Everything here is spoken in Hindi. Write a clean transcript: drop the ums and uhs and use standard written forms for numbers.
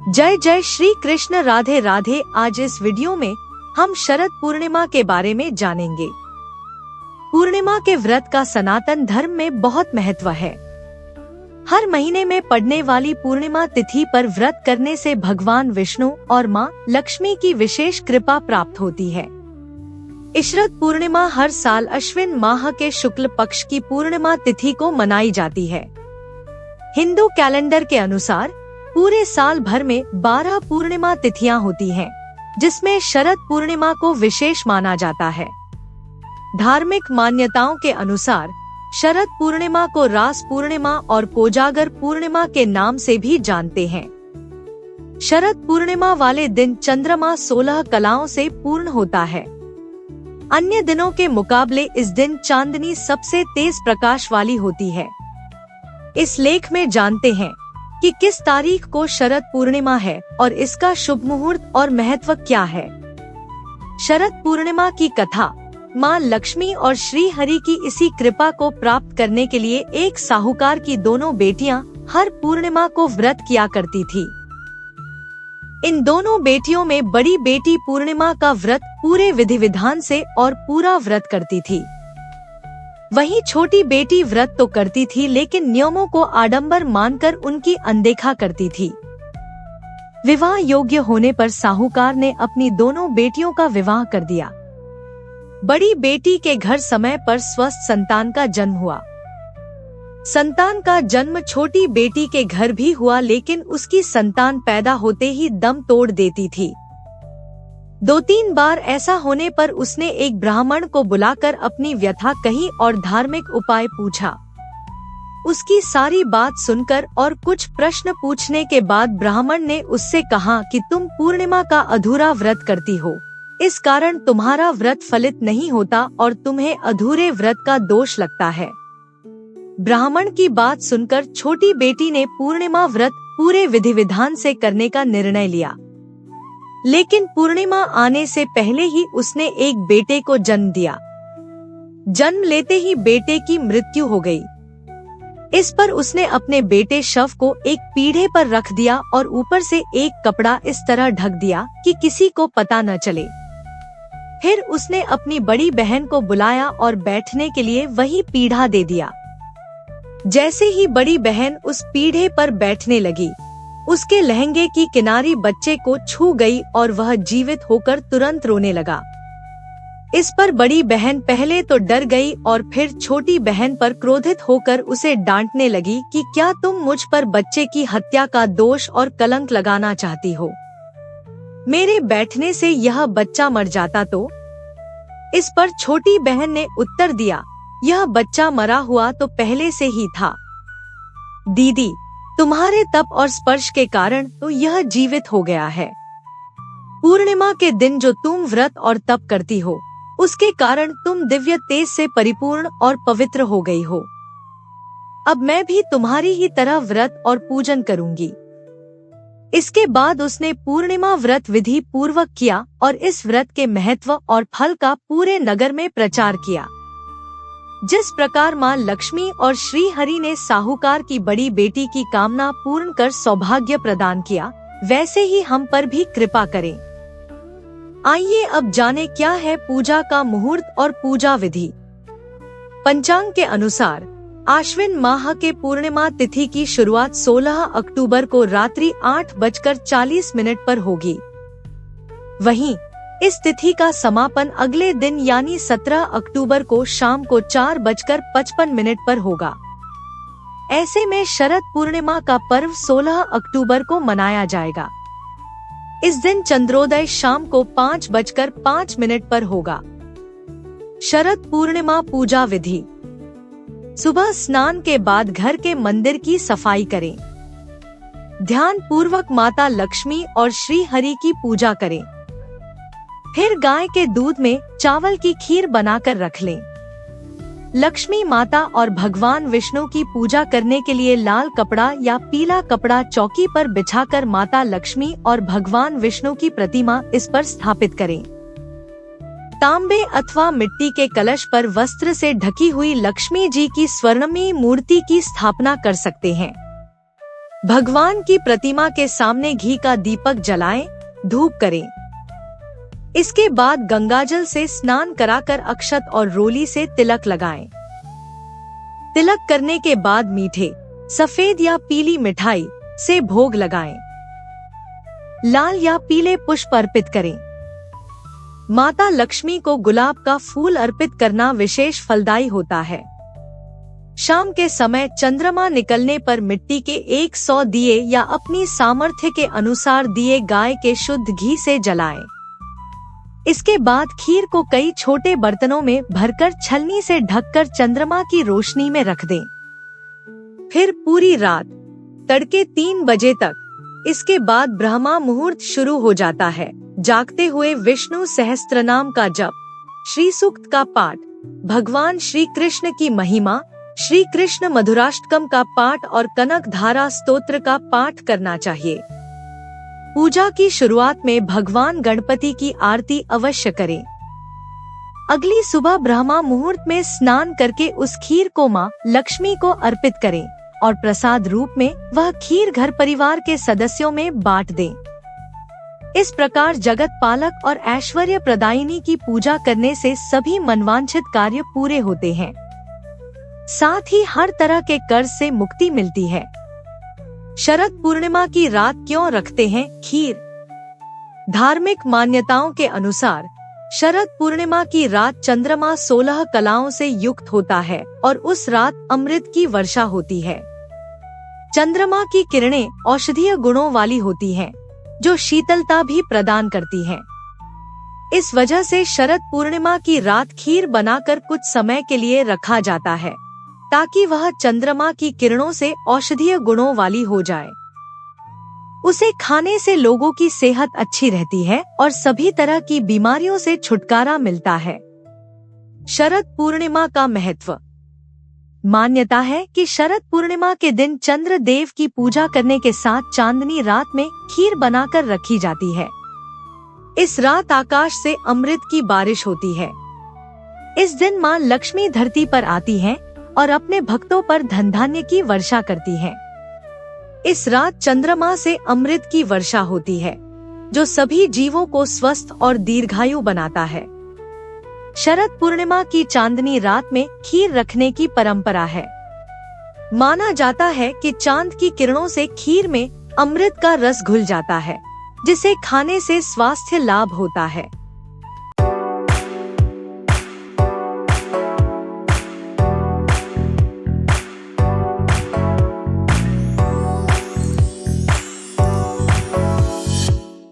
जय जय श्री कृष्ण, राधे राधे। आज इस वीडियो में हम शरद पूर्णिमा के बारे में जानेंगे। पूर्णिमा के व्रत का सनातन धर्म में बहुत महत्व है। हर महीने में पड़ने वाली पूर्णिमा तिथि पर व्रत करने से भगवान विष्णु और माँ लक्ष्मी की विशेष कृपा प्राप्त होती है। शरद पूर्णिमा हर साल अश्विन माह के शुक्ल पक्ष की पूर्णिमा तिथि को मनाई जाती है। हिंदू कैलेंडर के अनुसार पूरे साल भर में 12 पूर्णिमा तिथियां होती हैं, जिसमें शरद पूर्णिमा को विशेष माना जाता है। धार्मिक मान्यताओं के अनुसार शरद पूर्णिमा को रास पूर्णिमा और कोजागर पूर्णिमा के नाम से भी जानते हैं। शरद पूर्णिमा वाले दिन चंद्रमा 16 कलाओं से पूर्ण होता है। अन्य दिनों के मुकाबले इस दिन चांदनी सबसे तेज प्रकाश वाली होती है। इस लेख में जानते हैं कि किस तारीख को शरद पूर्णिमा है और इसका शुभ मुहूर्त और महत्व क्या है। शरद पूर्णिमा की कथा। माँ लक्ष्मी और श्री हरि की इसी कृपा को प्राप्त करने के लिए एक साहूकार की दोनों बेटियां हर पूर्णिमा को व्रत किया करती थी। इन दोनों बेटियों में बड़ी बेटी पूर्णिमा का व्रत पूरे विधि विधान से और पूरा व्रत करती थी। वहीं छोटी बेटी व्रत तो करती थी, लेकिन नियमों को आडंबर मानकर उनकी अनदेखा करती थी। विवाह योग्य होने पर साहूकार ने अपनी दोनों बेटियों का विवाह कर दिया। बड़ी बेटी के घर समय पर स्वस्थ संतान का जन्म हुआ। संतान का जन्म छोटी बेटी के घर भी हुआ, लेकिन उसकी संतान पैदा होते ही दम तोड़ देती थी। 2-3 बार ऐसा होने पर उसने एक ब्राह्मण को बुलाकर अपनी व्यथा कही और धार्मिक उपाय पूछा। उसकी सारी बात सुनकर और कुछ प्रश्न पूछने के बाद ब्राह्मण ने उससे कहा कि तुम पूर्णिमा का अधूरा व्रत करती हो, इस कारण तुम्हारा व्रत फलित नहीं होता और तुम्हें अधूरे व्रत का दोष लगता है। ब्राह्मण की बात सुनकर छोटी बेटी ने पूर्णिमा व्रत पूरे विधि विधान से करने का निर्णय लिया, लेकिन पूर्णिमा आने से पहले ही उसने एक बेटे को जन्म दिया। जन्म लेते ही बेटे की मृत्यु हो गई। इस पर उसने अपने बेटे शव को एक पीढ़े पर रख दिया और ऊपर से एक कपड़ा इस तरह ढक दिया कि किसी को पता न चले। फिर उसने अपनी बड़ी बहन को बुलाया और बैठने के लिए वही पीढ़ा दे दिया। जैसे ही बड़ी बहन उस पीढ़े पर बैठने लगी, उसके लहंगे की किनारी बच्चे को छू गई और वह जीवित होकर तुरंत रोने लगा। इस पर बड़ी बहन पहले तो डर गई और फिर छोटी बहन पर क्रोधित होकर उसे डांटने लगी कि क्या तुम मुझ पर बच्चे की हत्या का दोष और कलंक लगाना चाहती हो? मेरे बैठने से यह बच्चा मर जाता तो? इस पर छोटी बहन ने उत्तर दिया, यह बच्चा मरा हुआ तो पहले से ही था दीदी, तुम्हारे तप और स्पर्श के कारण तो यह जीवित हो गया है। पूर्णिमा के दिन जो तुम व्रत और तप करती हो, उसके कारण तुम दिव्य तेज से परिपूर्ण और पवित्र हो गई हो। अब मैं भी तुम्हारी ही तरह व्रत और पूजन करूंगी। इसके बाद उसने पूर्णिमा व्रत विधि पूर्वक किया और इस व्रत के महत्व और फल का पूरे नगर में प्रचार किया। जिस प्रकार माँ लक्ष्मी और श्री हरि ने साहूकार की बड़ी बेटी की कामना पूर्ण कर सौभाग्य प्रदान किया, वैसे ही हम पर भी कृपा करें। आइए अब जाने क्या है पूजा का मुहूर्त और पूजा विधि। पंचांग के अनुसार आश्विन माह के पूर्णिमा तिथि की शुरुआत 16 अक्टूबर को रात्रि 8:40 पर होगी। वहीं इस तिथि का समापन अगले दिन यानी 17 अक्टूबर को शाम को 4:55 पर होगा। ऐसे में शरद पूर्णिमा का पर्व 16 अक्टूबर को मनाया जाएगा। इस दिन चंद्रोदय शाम को 5:05 पर होगा। शरद पूर्णिमा पूजा विधि। सुबह स्नान के बाद घर के मंदिर की सफाई करें। ध्यान पूर्वक माता लक्ष्मी और श्री हरि की पूजा करें। फिर गाय के दूध में चावल की खीर बनाकर रख लें। लक्ष्मी माता और भगवान विष्णु की पूजा करने के लिए लाल कपड़ा या पीला कपड़ा चौकी पर बिछाकर माता लक्ष्मी और भगवान विष्णु की प्रतिमा इस पर स्थापित करें। तांबे अथवा मिट्टी के कलश पर वस्त्र से ढकी हुई लक्ष्मी जी की स्वर्णमयी मूर्ति की स्थापना कर सकते हैं। भगवान की प्रतिमा के सामने घी का दीपक जलाएं, धूप करें। इसके बाद गंगाजल से स्नान कराकर अक्षत और रोली से तिलक लगाएं। तिलक करने के बाद मीठे, सफेद या पीली मिठाई से भोग लगाएं। लाल या पीले पुष्प अर्पित करें। माता लक्ष्मी को गुलाब का फूल अर्पित करना विशेष फलदायी होता है। शाम के समय चंद्रमा निकलने पर मिट्टी के 100 दिए या अपनी सामर्थ्य के अनुसार दिए गाय के शुद्ध घी से जलाएं। इसके बाद खीर को कई छोटे बर्तनों में भरकर छलनी से ढककर चंद्रमा की रोशनी में रख दें। फिर पूरी रात तड़के 3 बजे तक इसके बाद ब्रह्मा मुहूर्त शुरू हो जाता है। जागते हुए विष्णु सहस्त्रनाम का जप, श्री सूक्त का पाठ, भगवान श्री कृष्ण की महिमा, श्री कृष्ण मधुराष्टकम का पाठ और कनक धारा स्तोत्र का पाठ करना चाहिए। पूजा की शुरुआत में भगवान गणपति की आरती अवश्य करें। अगली सुबह ब्रह्मा मुहूर्त में स्नान करके उस खीर को मां लक्ष्मी को अर्पित करें और प्रसाद रूप में वह खीर घर परिवार के सदस्यों में बांट दें। इस प्रकार जगत पालक और ऐश्वर्य प्रदायिनी की पूजा करने से सभी मनवांछित कार्य पूरे होते हैं। साथ ही हर तरह के कर्ज से मुक्ति मिलती है। शरद पूर्णिमा की रात क्यों रखते हैं खीर? धार्मिक मान्यताओं के अनुसार शरद पूर्णिमा की रात चंद्रमा 16 कलाओं से युक्त होता है और उस रात अमृत की वर्षा होती है। चंद्रमा की किरणें औषधीय गुणों वाली होती हैं, जो शीतलता भी प्रदान करती हैं। इस वजह से शरद पूर्णिमा की रात खीर बनाकर कुछ समय के लिए रखा जाता है, ताकि वह चंद्रमा की किरणों से औषधीय गुणों वाली हो जाए। उसे खाने से लोगों की सेहत अच्छी रहती है और सभी तरह की बीमारियों से छुटकारा मिलता है। शरद पूर्णिमा का महत्व। मान्यता है कि शरद पूर्णिमा के दिन चंद्र देव की पूजा करने के साथ चांदनी रात में खीर बनाकर रखी जाती है। इस रात आकाश से अमृत की बारिश होती है। इस दिन मां लक्ष्मी धरती पर आती हैं और अपने भक्तों पर धन धान्य की वर्षा करती हैं। इस रात चंद्रमा से अमृत की वर्षा होती है, जो सभी जीवों को स्वस्थ और दीर्घायु बनाता है। शरद पूर्णिमा की चांदनी रात में खीर रखने की परंपरा है। माना जाता है कि चांद की किरणों से खीर में अमृत का रस घुल जाता है, जिसे खाने से स्वास्थ्य लाभ होता है।